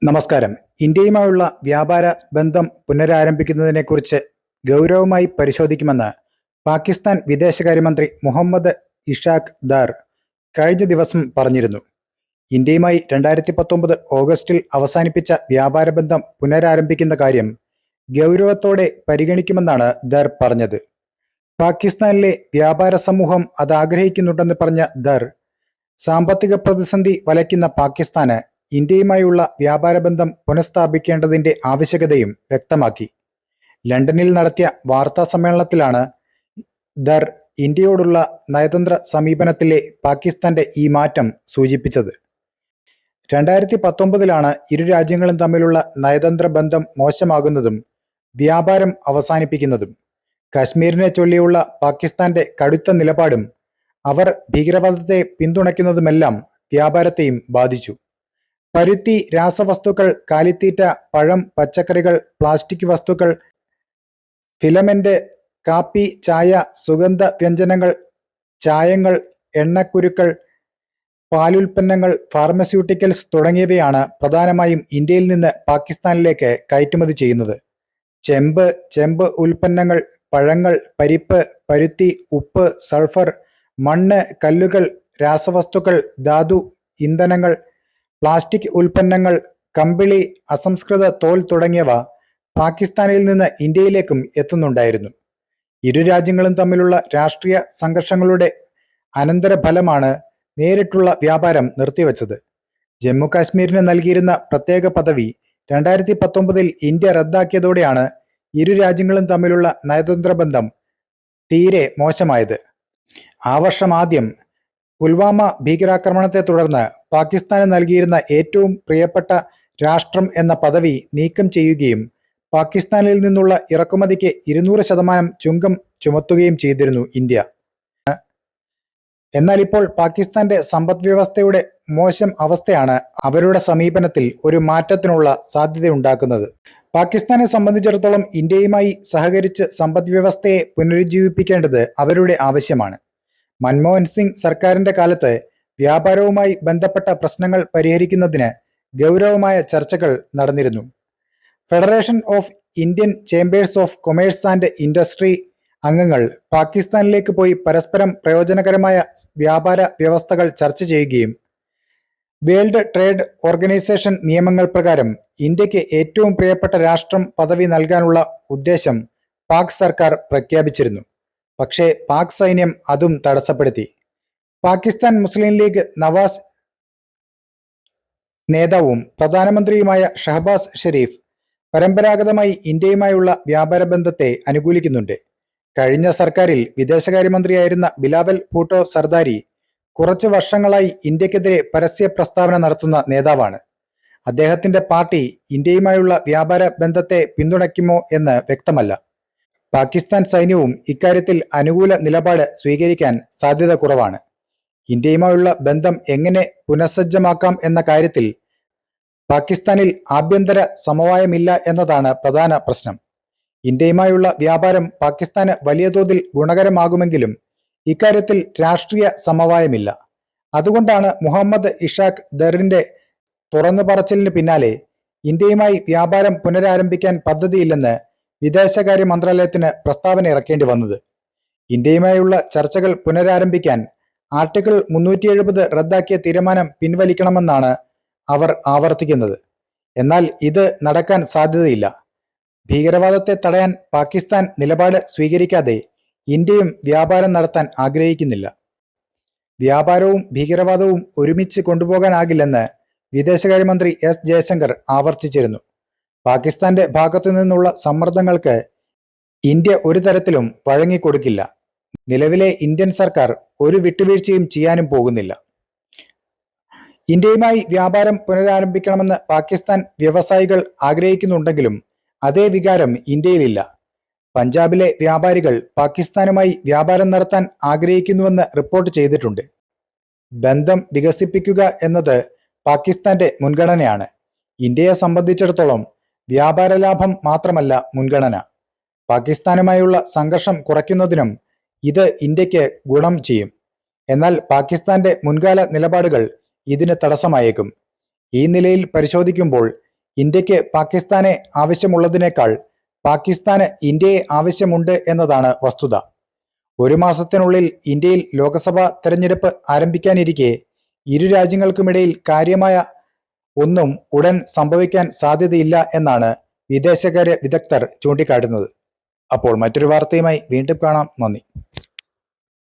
നമസ്കാരം. ഇന്ത്യയുമായുള്ള വ്യാപാര ബന്ധം പുനരാരംഭിക്കുന്നതിനെക്കുറിച്ച് ഗൗരവമായി പരിശോധിക്കുമെന്ന് പാകിസ്ഥാൻ വിദേശകാര്യമന്ത്രി മുഹമ്മദ് ഇഷാഖ് ദാർ കഴിഞ്ഞ ദിവസം പറഞ്ഞിരുന്നു. ഇന്ത്യയുമായി 2019 ഓഗസ്റ്റിൽ അവസാനിപ്പിച്ച വ്യാപാര ബന്ധം പുനരാരംഭിക്കുന്ന കാര്യം ഗൗരവത്തോടെ പരിഗണിക്കുമെന്നാണ് ദാർ പറഞ്ഞത്. പാകിസ്ഥാനിലെ വ്യാപാര സമൂഹം അത് ആഗ്രഹിക്കുന്നുണ്ടെന്ന് പറഞ്ഞ ദാർ, സാമ്പത്തിക പ്രതിസന്ധി വലയ്ക്കുന്ന പാകിസ്ഥാന് ഇന്ത്യയുമായുള്ള വ്യാപാര ബന്ധം പുനഃസ്ഥാപിക്കേണ്ടതിന്റെ ആവശ്യകതയും വ്യക്തമാക്കി. ലണ്ടനിൽ നടത്തിയ വാർത്താ സമ്മേളനത്തിലാണ് ദർ ഇന്ത്യയോടുള്ള നയതന്ത്ര സമീപനത്തിലെ പാകിസ്ഥാന്റെ ഈ മാറ്റം സൂചിപ്പിച്ചത്. 2019 ഇരു രാജ്യങ്ങളും തമ്മിലുള്ള നയതന്ത്ര ബന്ധം മോശമാകുന്നതും വ്യാപാരം അവസാനിപ്പിക്കുന്നതും. കശ്മീരിനെ ചൊല്ലിയുള്ള പാകിസ്ഥാന്റെ കടുത്ത നിലപാടും അവർ ഭീകരവാദത്തെ പിന്തുണയ്ക്കുന്നതുമെല്ലാം വ്യാപാരത്തെയും ബാധിച്ചു. പരുത്തി, രാസവസ്തുക്കൾ, കാലിത്തീറ്റ, പഴം, പച്ചക്കറികൾ, പ്ലാസ്റ്റിക് വസ്തുക്കൾ, ഫിലമെന്റ്, കാപ്പി, ചായ, സുഗന്ധ വ്യഞ്ജനങ്ങൾ, ചായങ്ങൾ, എണ്ണക്കുരുക്കൾ, പാലുൽപ്പന്നങ്ങൾ, ഫാർമസ്യൂട്ടിക്കൽസ് തുടങ്ങിയവയാണ് പ്രധാനമായും ഇന്ത്യയിൽ നിന്ന് പാകിസ്ഥാനിലേക്ക് കയറ്റുമതി ചെയ്യുന്നത്. ചെമ്പ് ഉൽപ്പന്നങ്ങൾ, പഴങ്ങൾ, പരിപ്പ്, പരുത്തി, ഉപ്പ്, സൾഫർ, മണ്ണ്, കല്ലുകൾ, രാസവസ്തുക്കൾ, ധാതു, ഇന്ധനങ്ങൾ, പ്ലാസ്റ്റിക് ഉൽപ്പന്നങ്ങൾ, കമ്പിളി, അസംസ്കൃത തോൽ തുടങ്ങിയവ പാകിസ്ഥാനിൽ നിന്ന് ഇന്ത്യയിലേക്കും എത്തുന്നുണ്ടായിരുന്നു. ഇരു രാജ്യങ്ങളും തമ്മിലുള്ള രാഷ്ട്രീയ സംഘർഷങ്ങളുടെ അനന്തരഫലമാണ് നേരിട്ടുള്ള വ്യാപാരം നിർത്തിവച്ചത്. ജമ്മു കാശ്മീരിന് നൽകിയിരുന്ന പ്രത്യേക പദവി 2019 ഇന്ത്യ റദ്ദാക്കിയതോടെയാണ് ഇരു രാജ്യങ്ങളും തമ്മിലുള്ള നയതന്ത്ര ബന്ധം തീരെ മോശമായത്. ആ വർഷം ആദ്യം പുൽവാമ ഭീകരാക്രമണത്തെ തുടർന്ന് പാകിസ്ഥാന് നൽകിയിരുന്ന ഏറ്റവും പ്രിയപ്പെട്ട രാഷ്ട്രം എന്ന പദവി നീക്കം ചെയ്യുകയും പാകിസ്ഥാനിൽ നിന്നുള്ള ഇറക്കുമതിക്ക് 200% ചുങ്കം ചുമത്തുകയും ചെയ്തിരുന്നു ഇന്ത്യ. എന്നാൽ ഇപ്പോൾ പാകിസ്ഥാന്റെ സമ്പദ് വ്യവസ്ഥയുടെ മോശം അവസ്ഥയാണ് അവരുടെ സമീപനത്തിൽ ഒരു മാറ്റത്തിനുള്ള സാധ്യതയുണ്ടാക്കുന്നത്. പാകിസ്ഥാനെ സംബന്ധിച്ചിടത്തോളം ഇന്ത്യയുമായി സഹകരിച്ച് സമ്പദ് വ്യവസ്ഥയെ പുനരുജ്ജീവിപ്പിക്കേണ്ടത് അവരുടെ ആവശ്യമാണ്. മൻമോഹൻ സിംഗ് സർക്കാരിന്റെ കാലത്ത് വ്യാപാരവുമായി ബന്ധപ്പെട്ട പ്രശ്നങ്ങൾ പരിഹരിക്കുന്നതിന് ഗൗരവമായ ചർച്ചകൾ നടന്നിരുന്നു. Federation of Indian chambers of commerce and industry അംഗങ്ങൾ പാകിസ്ഥാനിലേക്ക് പോയി പരസ്പരം പ്രയോജനകരമായ വ്യാപാര വ്യവസ്ഥകൾ ചർച്ച ചെയ്യുകയും വേൾഡ് ട്രേഡ് ഓർഗനൈസേഷൻ നിയമങ്ങൾ പ്രകാരം ഇന്ത്യക്ക് ഏറ്റവും പ്രിയപ്പെട്ട രാഷ്ട്രം പദവി നൽകാനുള്ള ഉദ്ദേശം പാക് സർക്കാർ പ്രഖ്യാപിച്ചിരുന്നു. പക്ഷേ പാക് സൈന്യം അതും തടസ്സപ്പെടുത്തി. പാകിസ്ഥാൻ മുസ്ലിം ലീഗ് നവാസ് നേതാവും പ്രധാനമന്ത്രിയുമായ ഷഹബാസ് ഷെരീഫ് പരമ്പരാഗതമായി ഇന്ത്യയുമായുള്ള വ്യാപാര ബന്ധത്തെ അനുകൂലിക്കുന്നുണ്ട്. കഴിഞ്ഞ സർക്കാരിൽ വിദേശകാര്യമന്ത്രിയായിരുന്ന ബിലാവൽ ഭൂട്ടോ സർദാരി കുറച്ചു വർഷങ്ങളായി ഇന്ത്യക്കെതിരെ പരസ്യ പ്രസ്താവന നടത്തുന്ന നേതാവാണ്. അദ്ദേഹത്തിന്റെ പാർട്ടി ഇന്ത്യയുമായുള്ള വ്യാപാര ബന്ധത്തെ പിന്തുണയ്ക്കുമോ എന്ന് വ്യക്തമല്ല. പാകിസ്ഥാൻ സൈന്യവും ഇക്കാര്യത്തിൽ അനുകൂല നിലപാട് സ്വീകരിക്കാൻ സാധ്യത കുറവാണ്. ഇന്ത്യയുമായുള്ള ബന്ധം എങ്ങനെ പുനഃസജ്ജമാക്കാം എന്ന കാര്യത്തിൽ പാകിസ്ഥാനിൽ ആഭ്യന്തര സമവായമില്ല എന്നതാണ് പ്രധാന പ്രശ്നം. ഇന്ത്യയുമായുള്ള വ്യാപാരം പാകിസ്ഥാന് വലിയ തോതിൽ ഗുണകരമാകുമെങ്കിലും ഇക്കാര്യത്തിൽ രാഷ്ട്രീയ സമവായമില്ല. അതുകൊണ്ടാണ് മുഹമ്മദ് ഇഷാഖ് ദറിന്റെ തുറന്നു പറച്ചിലിന് പിന്നാലെ ഇന്ത്യയുമായി വ്യാപാരം പുനരാരംഭിക്കാൻ പദ്ധതിയില്ലെന്ന് വിദേശകാര്യ മന്ത്രാലയത്തിന് പ്രസ്താവന ഇറക്കേണ്ടി വന്നത്. ഇന്ത്യയുമായുള്ള ചർച്ചകൾ പുനരാരംഭിക്കാൻ ആർട്ടിക്കിൾ 370 റദ്ദാക്കിയ തീരുമാനം പിൻവലിക്കണമെന്നാണ് അവർ ആവർത്തിക്കുന്നത്. എന്നാൽ ഇത് നടക്കാൻ സാധ്യതയില്ല. ഭീകരവാദത്തെ തടയാൻ പാകിസ്ഥാൻ നിലപാട് സ്വീകരിക്കാതെ ഇന്ത്യയും വ്യാപാരം നടത്താൻ ആഗ്രഹിക്കുന്നില്ല. വ്യാപാരവും ഭീകരവാദവും ഒരുമിച്ച് കൊണ്ടുപോകാനാകില്ലെന്ന് വിദേശകാര്യമന്ത്രി എസ് ജയശങ്കർ ആവർത്തിച്ചിരുന്നു. പാകിസ്ഥാന്റെ ഭാഗത്തു നിന്നുള്ള സമ്മർദ്ദങ്ങൾക്ക് ഇന്ത്യ ഒരു തരത്തിലും വഴങ്ങിക്കൊടുക്കില്ല. നിലവിലെ ഇന്ത്യൻ സർക്കാർ ഒരു വിട്ടുവീഴ്ചയും ചെയ്യാനും പോകുന്നില്ല. ഇന്ത്യയുമായി വ്യാപാരം പുനരാരംഭിക്കണമെന്ന് പാകിസ്ഥാൻ വ്യവസായികൾ ആഗ്രഹിക്കുന്നുണ്ടെങ്കിലും അതേ വികാരം ഇന്ത്യയിലില്ല. പഞ്ചാബിലെ വ്യാപാരികൾ പാകിസ്ഥാനുമായി വ്യാപാരം നടത്താൻ ആഗ്രഹിക്കുന്നുവെന്ന് റിപ്പോർട്ട് ചെയ്തിട്ടുണ്ട്. ബന്ധം വികസിപ്പിക്കുക എന്നത് പാകിസ്ഥാന്റെ മുൻഗണനയാണ്. ഇന്ത്യയെ സംബന്ധിച്ചിടത്തോളം വ്യാപാര ലാഭം മാത്രമല്ല മുൻഗണന. പാകിസ്ഥാനുമായുള്ള സംഘർഷം കുറയ്ക്കുന്നതിനും ഇത് ഇന്ത്യക്ക് ഗുണം ചെയ്യും. എന്നാൽ പാകിസ്ഥാന്റെ മുൻകാല നിലപാടുകൾ ഇതിന് തടസ്സമായേക്കും. ഈ നിലയിൽ പരിശോധിക്കുമ്പോൾ ഇന്ത്യക്ക് പാകിസ്ഥാനെ ആവശ്യമുള്ളതിനേക്കാൾ പാകിസ്ഥാന് ഇന്ത്യയെ ആവശ്യമുണ്ട് എന്നതാണ് വസ്തുത. ഒരു മാസത്തിനുള്ളിൽ ഇന്ത്യയിൽ ലോക്സഭാ തെരഞ്ഞെടുപ്പ് ആരംഭിക്കാനിരിക്കെ ഇരു രാജ്യങ്ങൾക്കുമിടയിൽ കാര്യമായ ഒന്നും ഉടൻ സംഭവിക്കാൻ സാധ്യതയില്ല എന്നാണ് വിദേശകാര്യ വിദഗ്ധർ ചൂണ്ടിക്കാട്ടുന്നത്. അപ്പോൾ മറ്റൊരു വാർത്തയുമായി വീണ്ടും കാണാം. നന്ദി.